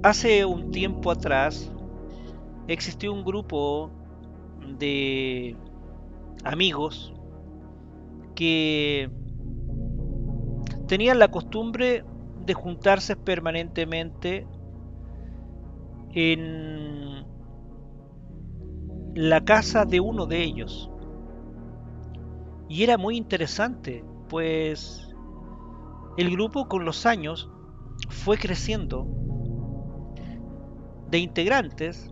Hace un tiempo atrás existió un grupo de amigos que tenían la costumbre de juntarse permanentemente en la casa de uno de ellos. Y era muy interesante, pues el grupo con los años fue creciendo de integrantes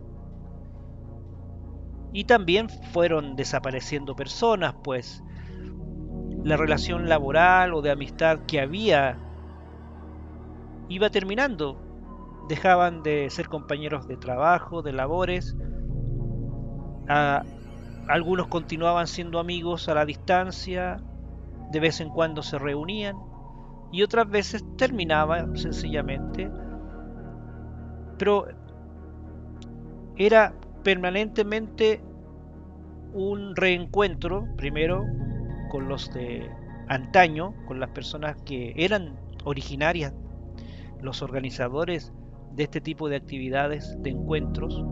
y también fueron desapareciendo personas, pues la relación laboral o de amistad que había iba terminando. Dejaban de ser compañeros de trabajo, de labores. A, algunos continuaban siendo amigos a la distancia, de vez en cuando se reunían y otras veces terminaba sencillamente, pero era permanentemente un reencuentro, primero con los de antaño, con las personas que eran originarias, los organizadores de este tipo de actividades, de encuentros,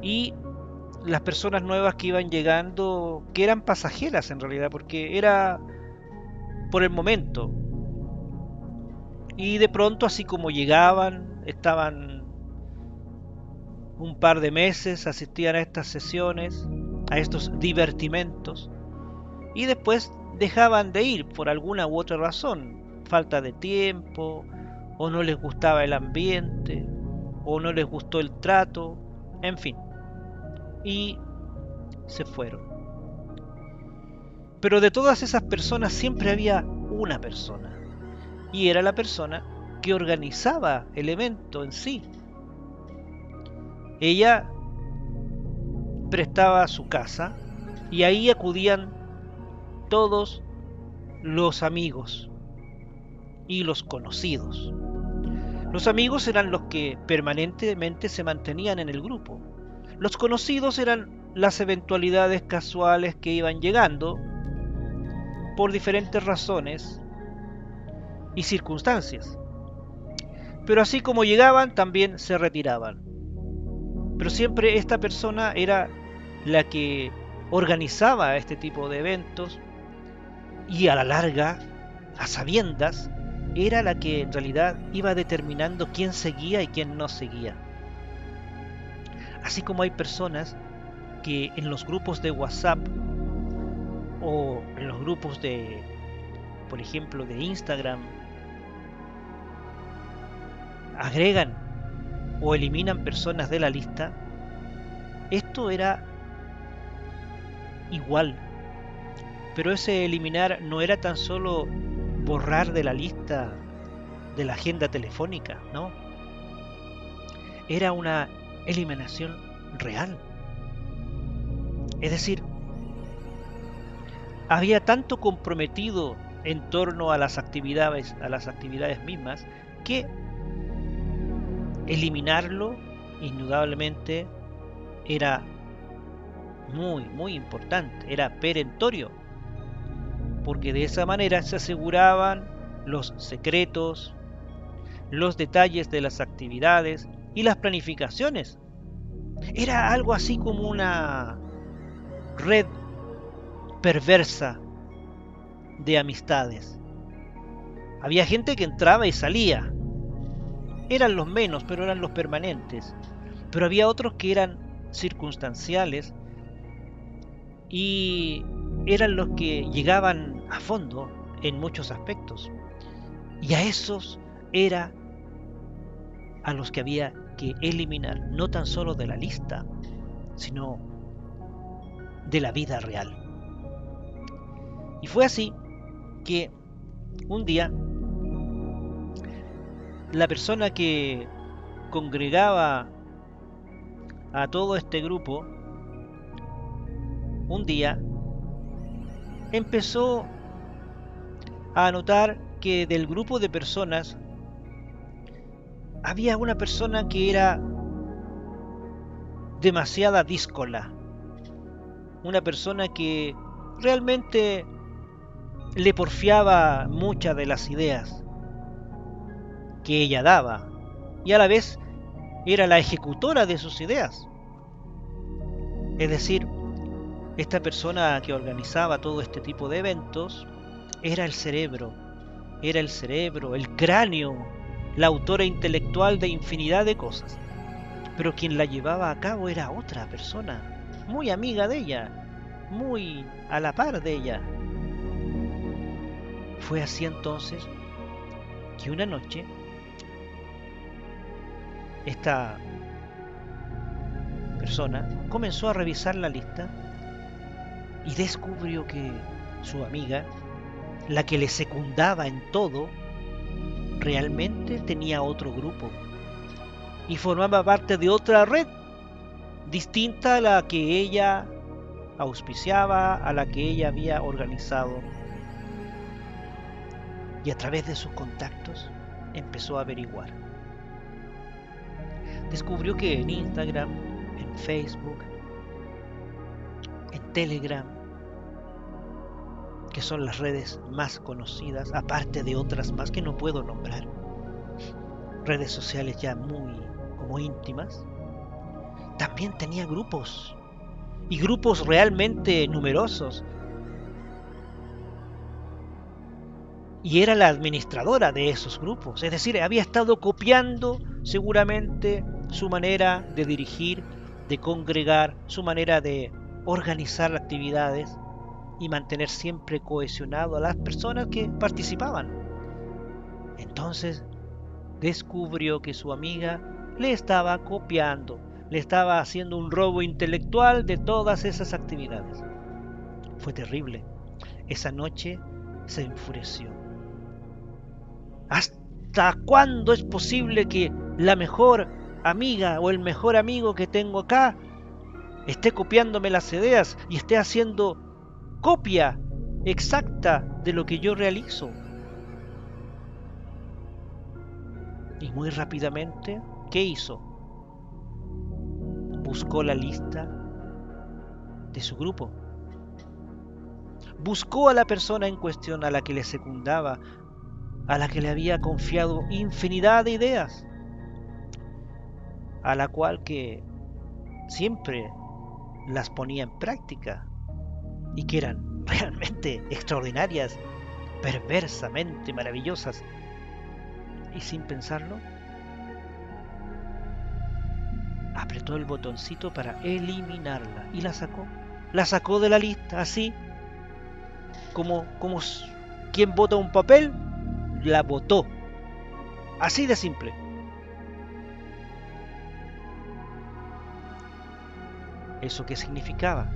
y las personas nuevas que iban llegando, que eran pasajeras en realidad, porque era por el momento. Y de pronto, así como llegaban, estaban un par de meses, asistían a estas sesiones, a estos divertimentos, y después dejaban de ir por alguna u otra razón, falta de tiempo, o no les gustaba el ambiente, o no les gustó el trato, en fin, y se fueron. Pero de todas esas personas siempre había una persona, y era la persona que organizaba el evento en sí. Ella prestaba su casa y ahí acudían todos los amigos y los conocidos. Los amigos eran los que permanentemente se mantenían en el grupo. Los conocidos eran las eventualidades casuales que iban llegando por diferentes razones y circunstancias. Pero así como llegaban, también se retiraban. Pero siempre esta persona era la que organizaba este tipo de eventos y a la larga, a sabiendas, era la que en realidad iba determinando quién seguía y quién no seguía. Así como hay personas que en los grupos de WhatsApp o en los grupos de, por ejemplo, de Instagram, agregan o eliminan personas de la lista, esto era igual. Pero ese eliminar no era tan solo borrar de la lista de la agenda telefónica, ¿no? Era una eliminación real. Es decir, había tanto comprometido en torno a las actividades mismas, que eliminarlo indudablemente era muy importante, era perentorio, porque de esa manera se aseguraban los secretos, los detalles de las actividades y las planificaciones. Era algo así como una red perversa de amistades. Había gente que entraba y salía. Eran los menos, pero eran los permanentes. Pero había otros que eran circunstanciales y eran los que llegaban a fondo en muchos aspectos. Y a esos era a los que había que eliminar, no tan solo de la lista, sino de la vida real. Y fue así que un día la persona que congregaba a todo este grupo, un día empezó a notar que del grupo de personas había una persona que era demasiada díscola, una persona que realmente le porfiaba muchas de las ideas que ella daba. y a la vez era la ejecutora de sus ideas. Es decir, esta persona que organizaba todo este tipo de eventos era el cerebro, el cráneo, la autora intelectual de infinidad de cosas. Pero quien la llevaba a cabo era otra persona, muy amiga de ella, muy a la par de ella. Fue así entonces que una noche esta persona comenzó a revisar la lista y descubrió que su amiga, la que le secundaba en todo, realmente tenía otro grupo y formaba parte de otra red distinta a la que ella auspiciaba, a la que ella había organizado. Y a través de sus contactos empezó a averiguar. Descubrió que en Instagram, en Facebook, en Telegram, que son las redes más conocidas, aparte de otras más que no puedo nombrar, redes sociales ya muy como íntimas, también tenía grupos, y grupos realmente numerosos, y era la administradora de esos grupos, es decir, había estado copiando seguramente su manera de dirigir, de congregar, su manera de organizar actividades y mantener siempre cohesionado a las personas que participaban. Entonces descubrió que su amiga le estaba copiando, le estaba haciendo un robo intelectual de todas esas actividades. Fue terrible. Esa noche se enfureció. ¿Hasta cuándo es posible que la mejor amiga o el mejor amigo que tengo acá esté copiándome las ideas y esté haciendo copia exacta de lo que yo realizo? Y muy rápidamente, ¿qué hizo? Buscó la lista de su grupo. Buscó a la persona en cuestión a la que le secundaba, a la que le había confiado infinidad de ideas, a la cual que siempre las ponía en práctica y que eran realmente extraordinarias, perversamente maravillosas. Y sin pensarlo, apretó el botoncito para eliminarla y la sacó. La sacó de la lista, así como quien bota un papel, la botó. Así de simple. ¿Eso qué significaba?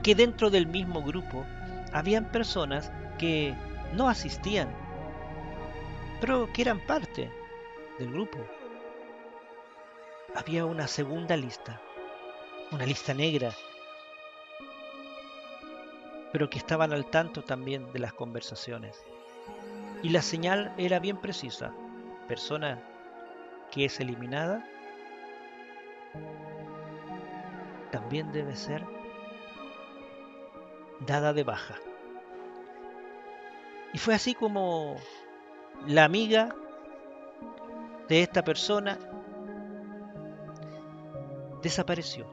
Que dentro del mismo grupo habían personas que no asistían, pero que eran parte del grupo. Había una segunda lista, una lista negra, pero que estaban al tanto también de las conversaciones. Y la señal era bien precisa. Persona que es eliminada también debe ser dada de baja. Y fue así como la amiga de esta persona desapareció.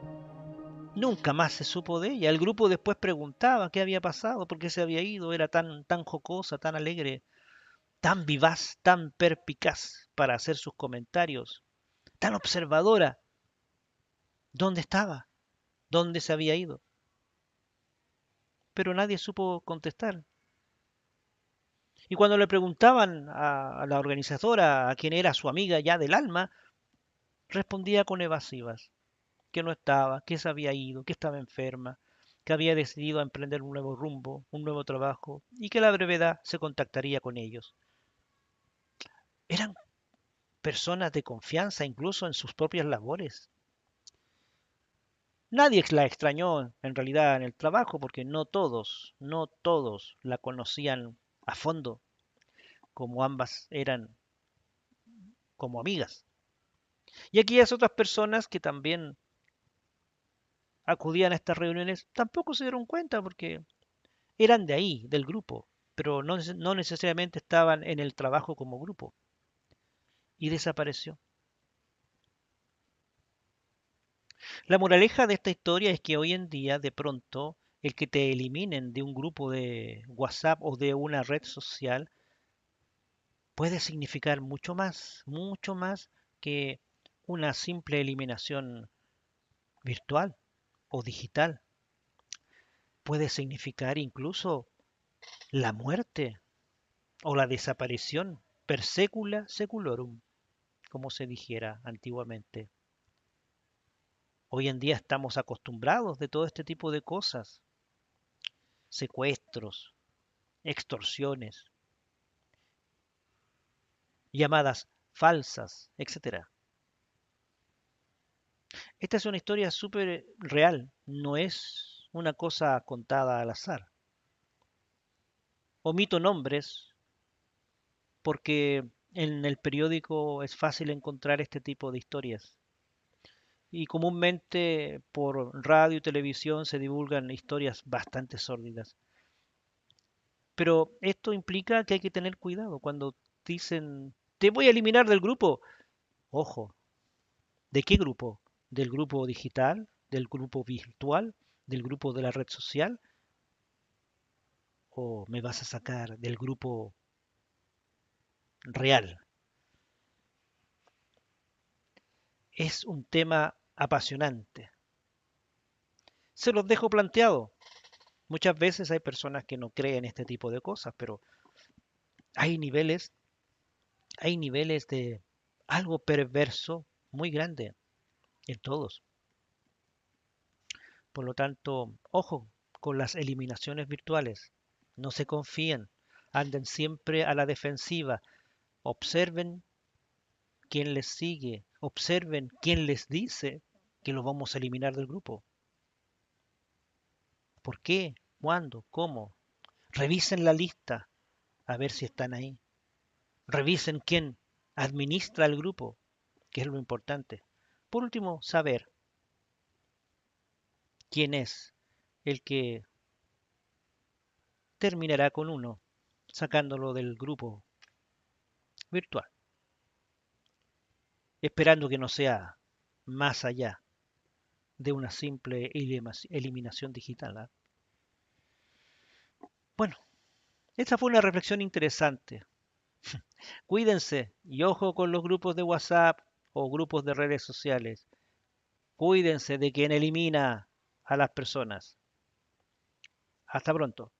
Nunca más se supo de ella. El grupo después preguntaba qué había pasado, por qué se había ido. Era tan jocosa, tan alegre, tan vivaz, tan perspicaz para hacer sus comentarios, tan observadora. ¿Dónde estaba? ¿Dónde se había ido? Pero nadie supo contestar. Y cuando le preguntaban a la organizadora, a quien era su amiga ya del alma, respondía con evasivas, que no estaba, que se había ido, que estaba enferma, que había decidido emprender un nuevo rumbo, un nuevo trabajo, y que a la brevedad se contactaría con ellos. Eran personas de confianza incluso en sus propias labores. Nadie la extrañó en realidad en el trabajo porque no todos la conocían a fondo, como ambas eran como amigas. Y aquellas otras personas que también acudían a estas reuniones tampoco se dieron cuenta porque eran de ahí, del grupo, pero no necesariamente estaban en el trabajo como grupo. y desapareció. La moraleja de esta historia es que hoy en día, de pronto, el que te eliminen de un grupo de WhatsApp o de una red social puede significar mucho más que una simple eliminación virtual o digital. Puede significar incluso la muerte o la desaparición per secula seculorum, como se dijera antiguamente. Hoy en día estamos acostumbrados de todo este tipo de cosas, secuestros, extorsiones, llamadas falsas, etcétera. Esta es una historia súper real, no es una cosa contada al azar. Omito nombres porque en el periódico es fácil encontrar este tipo de historias. Y comúnmente por radio y televisión se divulgan historias bastante sórdidas. Pero esto implica que hay que tener cuidado cuando dicen, te voy a eliminar del grupo. Ojo, ¿de qué grupo? ¿Del grupo digital? ¿Del grupo virtual? ¿Del grupo de la red social? ¿O me vas a sacar del grupo real? Es un tema apasionante. Se los dejo planteado. Muchas veces hay personas que no creen este tipo de cosas, pero hay niveles, hay niveles de algo perverso muy grande en todos. Por lo tanto, ojo con las eliminaciones virtuales. No se confíen, anden siempre a la defensiva. Observen quién les sigue, observen quién les dice que los vamos a eliminar del grupo. ¿Por qué? ¿Cuándo? ¿Cómo? Revisen la lista a ver si están ahí. Revisen quién administra el grupo, que es lo importante. Por último, saber quién es el que terminará con uno, sacándolo del grupo virtual, esperando que no sea más allá de una simple eliminación digital, ¿ah? Bueno, esta fue una reflexión interesante. Cuídense y ojo con los grupos de WhatsApp o grupos de redes sociales. Cuídense de quien elimina a las personas. Hasta pronto.